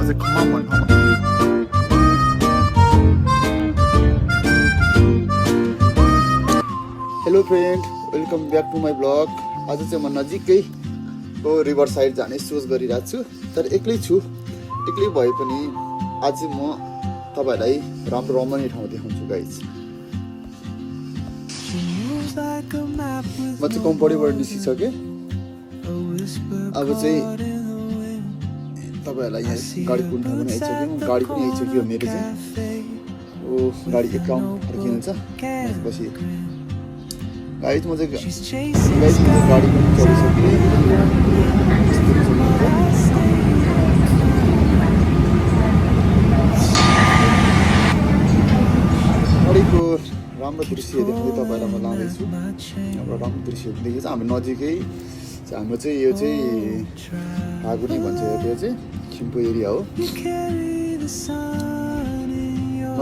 चाहिँ खमाम भन्ने ठाउँमा। Hello friend, welcome back to my blog. आज चाहिँ म नजिकैको रिभर साइड जाने सोच गरिरहेको छु, तर एक्लै छु। एक्लै भए पनि आज म तपाईँहरूलाई राम्रो रमाइलो ठाउँ देखाउँछु गाइज। म चाहिँ कम्पनीबाट निस्किसकेँ। अब चाहिँ तपाईँहरूलाई यहाँ गाडी कुन ठाउँ पनि आइसक्यो, गाडी पनि आइसक्यो मेरो चाहिँ। ओ गाडी एकाउन्ट फर्किन्छ पछि गाइज। म चाहिँ गाडी पनि चढिसकेँ। गाडीको राम्रो दृश्य देखाउँदै तपाईँलाई म लाँदैछु। हाम्रो राम्रो दृश्य देखेको छ हाम्रो नजिकै। हाम्रो चाहिँ यो चाहिँ हागुनी भन्छ, यो चाहिँ खिम्पू एरिया हो। म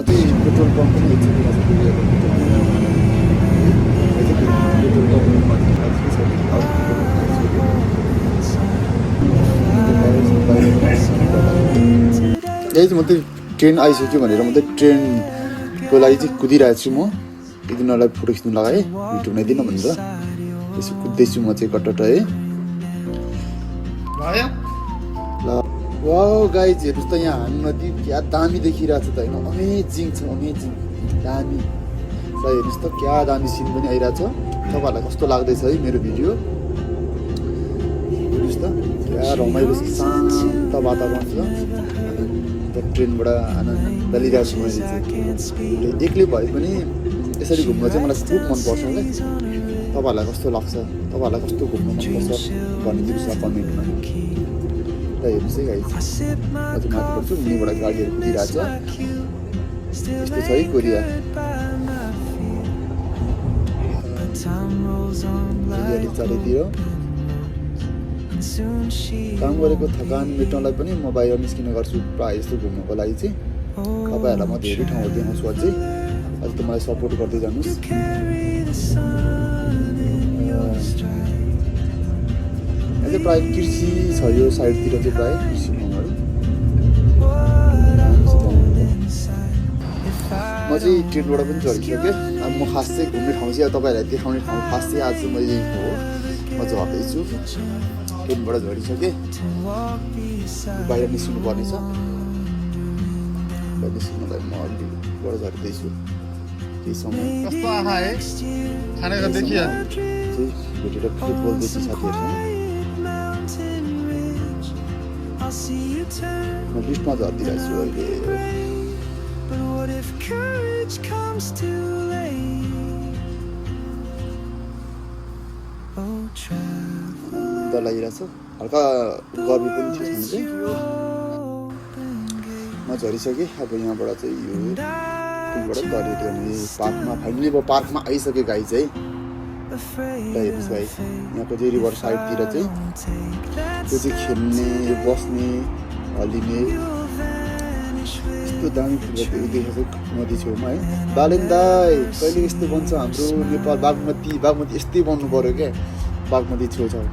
चाहिँ पेट्रोल पम्प पनि यही म चाहिँ ट्रेन आइसक्यो भनेर म चाहिँ ट्रेनको लागि चाहिँ कुदिरहेको छु। म एकदिनलाई फोटो खिच्नु लगाएँ, भिडियो बनाइदिनु भनेर त्यसो कुद्दैछु म चाहिँ कटट है। ल वाउ गाइज, हेर्नुहोस् त यहाँ हामी नदी क्या दामी देखिरहेको छ त होइन। अमेजिङ छ, अमेजिङ दामी। ल हेर्नुहोस् त क्या दामी सिन पनि आइरहेछ। तपाईँहरूलाई कस्तो लाग्दैछ है मेरो भिडियो? हेर्नुहोस् त क्या रमाइलो शान्त वातावरण छ। ट्रेनबाट आनन्द लिइरहेको छु मैले चाहिँ। एक्लै भए पनि यसरी घुम्न चाहिँ मलाई खुब मनपर्छ क्या। तपाईँहरूलाई कस्तो लाग्छ, तपाईँहरूलाई कस्तो घुम्न मनपर्छ भनिदिनुहोस् न कमेन्टमा। र हेर्नुहोस् है गाइज, म चाहिँ माथि पर्छु, मुनिबाट गाडीहरू कुदिरहेछ। यस्तो छ है कोरिया। चारैतिर काम गरेको थकान मेट्नलाई पनि म बाहिर निस्किने गर्छु प्रायः जस्तो घुम्नको लागि चाहिँ। तपाईँहरूलाई म धेरै ठाउँहरू देखाउँछु अझै त मलाई सपोर्ट गर्दै जानुहोस्। यहाँ चाहिँ प्रायः कृषि छ, यो साइडतिर चाहिँ प्रायः कृषि ठाउँहरू। म चाहिँ ट्रेनबाट पनि चढिसकेँ। अब म खास चाहिँ घुम्ने ठाउँ चाहिँ तपाईँहरूलाई देखाउने ठाउँ खास चाहिँ आज चाहिँ मैले यहीँ हो। म झर्दैछु, ट्रेनबाट झरिसकेँ। बाहिर निस्किनु पर्ने छ, निस्किनुलाई म अलिबाट झर्दैछु। केही समय कस्तो आँखा है खानेको देखिया भेटेर फेरि बोल्दैछु साथीहरूसँग। म लिफ्टमा झरिदिरहेको छु अहिले। डर लागिरहेछ, हल्का गर्मी पनि थियो चाहिँ। म झरिसकेँ। अब यहाँबाट चाहिँ यो पुलबाट तरेर हामी पार्कमा फाइनली म पार्कमा आइसकेँ गाइज है। ल हेर्नुहोस् गाइज, यहाँको चाहिँ रिभर साइडतिर चाहिँ त्यो चाहिँ खेल्ने, बस्ने, हल्लिने यस्तो दामी फुलहरू देखेको छ नदी छेउमा है। बालेन दाई कहिले यस्तो बन्छ हाम्रो नेपाल? बागमती यस्तै बन्नु पऱ्यो क्या, बागमती छेउछाउ।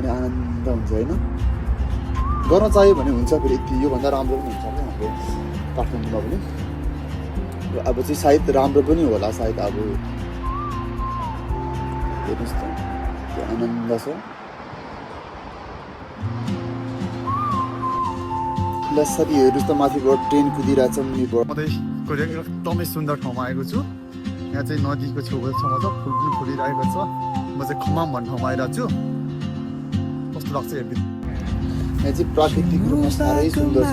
अनि आनन्द हुन्छ होइन, गर्न चाहियो भने हुन्छ। फेरि यति योभन्दा राम्रो पनि हुन्छ क्या हाम्रो काठमाडौँमा पनि। र अब चाहिँ सायद राम्रो पनि होला सायद। अब हेर्नुहोस् त त्यो आनन्द छ। ल साथी हेर्नुहोस् त माथिबाट ट्रेन कुदिरहेछ मुनिबाट। म चाहिँ कोरियाको एकदमै सुन्दर ठाउँमा आएको छु। यहाँ चाहिँ नदीको छेउछाउमा छ, फुल पनि फुलिरहेको छ। म चाहिँ खमाम भन्ने ठाउँमा आइरहेको छु। कस्तो लाग्छ हेर्नु। यहाँ चाहिँ प्राकृतिक रूपमा साह्रै सुन्दर छ।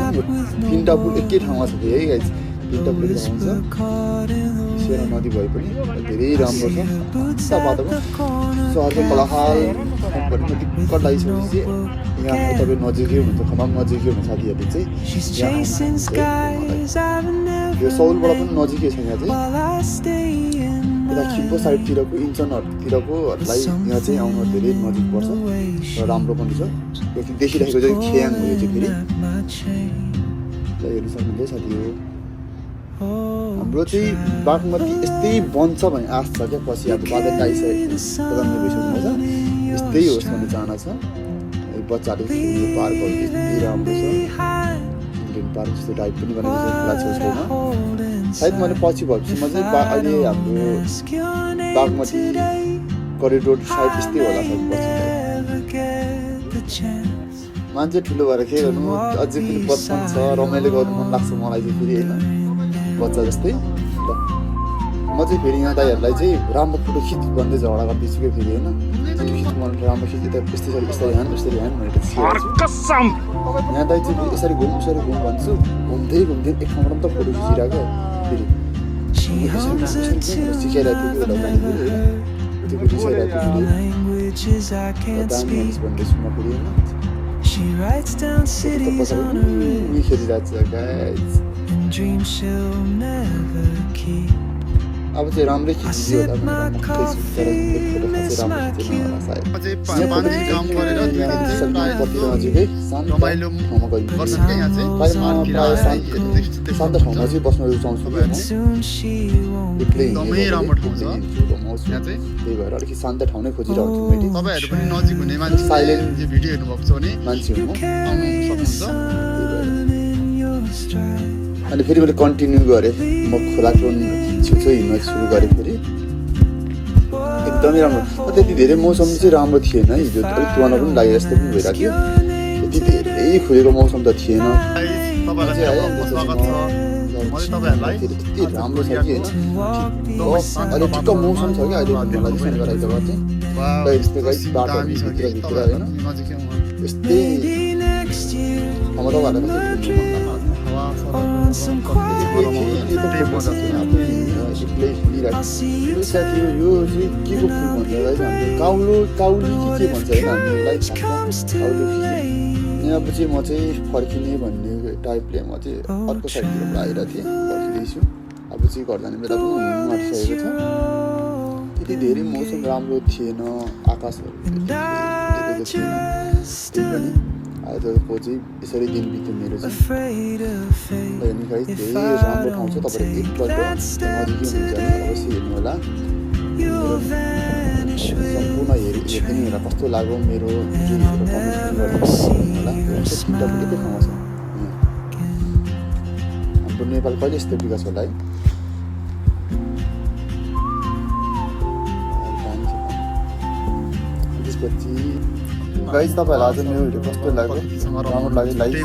तिनवटा पुल एकै ठाउँमा छ है गाइज, तिनवटा पुल ठाउँ छ। सेरा नदी भए पनि धेरै राम्रो छ। वातावरण सहरको कोलाहल दिक्क लागिसकेपछि यहाँ तपाईँ नजिकै हुनुहुन्छ, खमाम नजिकै हुनु साथीहरूले चाहिँ यो सौलबाट पनि नजिकै छ। यहाँ चाहिँ यता खिम्पू साइडतिरको इन्चनहरूतिरकोहरूलाई यहाँ चाहिँ आउन धेरै नजिक पर्छ र राम्रो पनि छ। देखिरहेको चाहिँ खियाङ हो यो चाहिँ फेरि। हेर्नु सक्नुहुन्छ साथी हो। हाम्रो चाहिँ बागमती यस्तै बन्छ भन्ने आश छ क्या। पछि अब बाटो आइसकेको भइसक्नु छ, यस्तै होस् भन्ने चाहना छ। बच्चाले खेल्ने पार्कहरू यति राम्रो छ इन्डियन पार्क जस्तो टाइप पनि बनाएको छ खोला छेउछाउमा सायद मैले पछि भविष्यमा चाहिँ अहिले हाम्रो बागमती करिडोर सायद यस्तै होला सायद पछि मान्छे ठुलो भएर के गर्नु अझै पनि बचपन छ रमाइलो गर्नु मन लाग्छ मलाई चाहिँ फेरि होइन बच्चा जस्तै ल म चाहिँ फेरि यहाँ दाइहरूलाई चाहिँ राम्रो फोटो खिच भन्दै झगडा गर्दैछु क्या फेरि होइन मन राम्रो खिच यता यस्तै यस्तरी हान भनेर यहाँ दाइ चाहिँ यसरी घुम भन्छु घुम्दै एक ठाउँबाट पनि त फोटो खिचिरहेको फेरि सिकाइरहेको थियो कि त्यो रिसाइरहेको थियो दामी भन्दैछु म फेरि होइन खेलिरहेको छ गाइज अब चाहिँ राम्रै खिचिदियो होला शान्त ठाउँमा चाहिँ बस्न रुचाउँछु त्यही भएर अलिकति शान्त ठाउँ नै खोजिरहेको छु मैले तपाईहरु पनि नजिक हुने मान्छे साइलेन्ट भिडियो हेर्नु भएको छ भने मान्छे हो आउनु सक्नुहुन्छ अनि फेरि मैले कन्टिन्यू गरेँ म खोलाको छेउछाउ हिँड्न सुरु गरेँ फेरि एकदमै राम्रो त्यति धेरै मौसम चाहिँ राम्रो थिएन हिजो अलिक तुवानो पनि लागेको जस्तो पनि भइरहेको थियो त्यति धेरै खुलेको मौसम त थिएन त्यति राम्रो छ कि होइन अहिले ठिक्क मौसम छ कि अहिले मलाई चाहिँ गराइदिएको चाहिँ यस्तै गाई बाटोहरू भित्र होइन यस्तै ठाउँमा साथी यो चाहिँ के को फुल भन्छ है हाम्रो काउली के भन्छ होइन हामीलाई यहाँ पछि म चाहिँ फर्किने भन्ने टाइपले म चाहिँ अर्को साइडतिर आएर थिएँ फर्किँदैछु अब चाहिँ घर जाने बेला पनि हुनु आँटिसकेको छ त्यति धेरै मौसम राम्रो थिएन आकाशहरू थिएन त्यही पनि आजको चाहिँ यसरी दिन बित्यो मेरो चाहिँ धेरै राम्रो ठाउँ छ तपाईँहरू एकपल्ट नजिकै हुन्छ भने अवश्य हेर्नु होला सम्पूर्ण हेरिदिनु होला कस्तो लाग्यो मेरो भिडियोहरू कमेन्ट होला एकै ठाउँमा छ हाम्रो नेपाल कहिले यस्तो विकास होला है त्यसपछि गाइज तपाईँहरूलाई आज मेरो भिडियो कस्तो लाग्यो राम्रो लाग्यो लाइक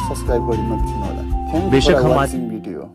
सब्सक्राइब गरिदिनु होला thank you for watching video